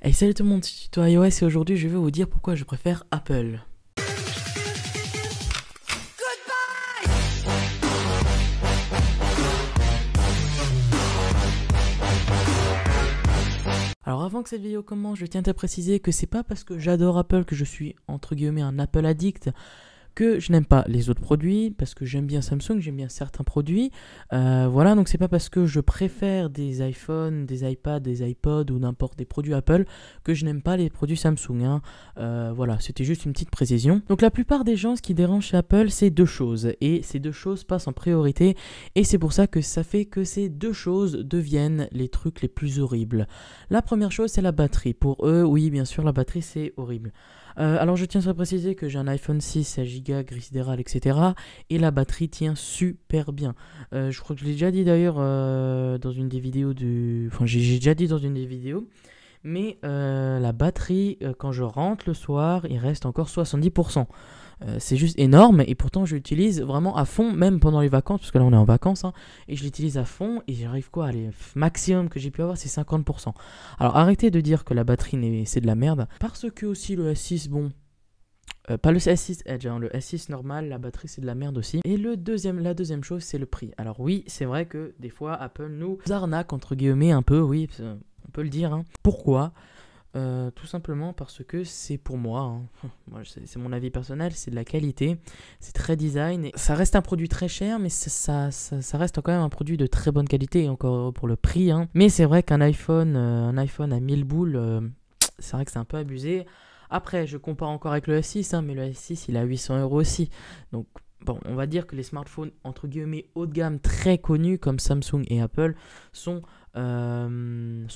Hey, salut tout le monde, c'est Tuto iOS et aujourd'hui je vais vous dire pourquoi je préfère Apple. Alors avant que cette vidéo commence, je tiens à préciser que c'est pas parce que j'adore Apple que je suis entre guillemets un Apple addict, que je n'aime pas les autres produits, parce que j'aime bien Samsung, j'aime bien certains produits. Voilà, donc c'est pas parce que je préfère des iPhones, des iPads, des iPods ou n'importe des produits Apple que je n'aime pas les produits Samsung. Voilà, c'était juste une petite précision. Donc la plupart des gens, ce qui dérange chez Apple, c'est deux choses. Et ces deux choses passent en priorité. Et c'est pour ça que ça fait que ces deux choses deviennent les trucs les plus horribles. La première chose, c'est la batterie. Pour eux, oui, bien sûr, la batterie, c'est horrible. Alors je tiens à préciser que j'ai un iPhone 6, 16 Go, gris sidéral, etc. Et la batterie tient super bien. Je crois que je l'ai déjà dit d'ailleurs dans une des vidéos du... Enfin j'ai déjà dit dans une des vidéos. Mais la batterie, quand je rentre le soir, il reste encore 70%. C'est juste énorme et pourtant je l'utilise vraiment à fond, même pendant les vacances, parce que là on est en vacances, et je l'utilise à fond et j'arrive quoi, allez, maximum que j'ai pu avoir c'est 50%. Alors arrêtez de dire que la batterie c'est de la merde, parce que aussi le S6, bon, pas le S6 Edge, le S6 normal, la batterie c'est de la merde aussi. Et la deuxième chose c'est le prix. Alors oui, c'est vrai que des fois Apple nous arnaque entre guillemets un peu, oui, on peut le dire. Pourquoi ? Tout simplement parce que c'est pour moi, c'est mon avis personnel, c'est de la qualité, c'est très design, et ça reste un produit très cher, mais ça reste quand même un produit de très bonne qualité, encore pour le prix. Mais c'est vrai qu'un iPhone à 1000 boules, c'est vrai que c'est un peu abusé. Après, je compare encore avec le S6, mais le S6 il a 800 € aussi, donc bon, on va dire que les smartphones entre guillemets haut de gamme très connus comme Samsung et Apple sont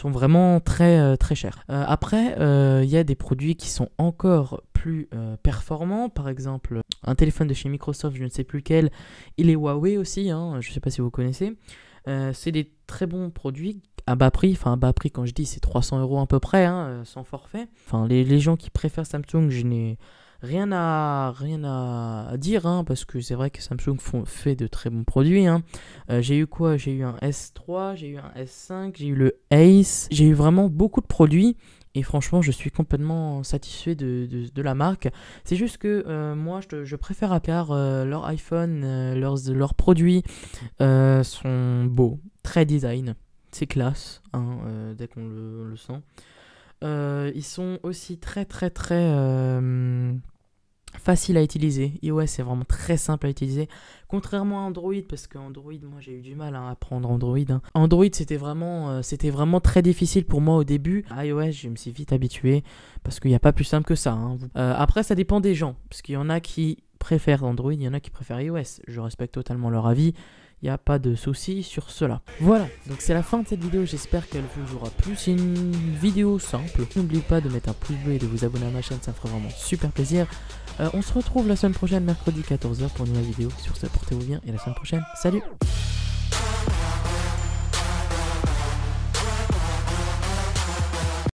vraiment très chers. Après, il y a des produits qui sont encore plus performants. Par exemple, un téléphone de chez Microsoft, je ne sais plus lequel, il est Huawei aussi, je ne sais pas si vous connaissez. C'est des très bons produits à bas prix. Enfin, à bas prix, quand je dis, c'est 300 € à peu près, sans forfait. Enfin, les gens qui préfèrent Samsung, je n'ai rien à dire, parce que c'est vrai que Samsung fait de très bons produits. J'ai eu quoi? J'ai eu un S3, j'ai eu un S5, j'ai eu le Ace. J'ai eu vraiment beaucoup de produits et franchement, je suis complètement satisfait de la marque. C'est juste que moi, je préfère à car leur iPhone, leurs produits sont beaux, très design. C'est classe, dès qu'on le sent. Ils sont aussi très facile à utiliser. iOS c'est vraiment très simple à utiliser, contrairement à Android, parce qu'Android, moi j'ai eu du mal à apprendre Android. Android c'était vraiment très difficile pour moi au début. À iOS je me suis vite habitué parce qu'il n'y a pas plus simple que ça. Après ça dépend des gens, parce qu'il y en a qui préfèrent Android, il y en a qui préfèrent iOS. Je respecte totalement leur avis. Il n'y a pas de souci sur cela. Voilà, donc c'est la fin de cette vidéo, j'espère qu'elle vous aura plu. C'est une vidéo simple. N'oubliez pas de mettre un pouce bleu et de vous abonner à ma chaîne, ça me ferait vraiment super plaisir. On se retrouve la semaine prochaine, mercredi 14 h pour une nouvelle vidéo. Sur ce, portez-vous bien et la semaine prochaine, salut!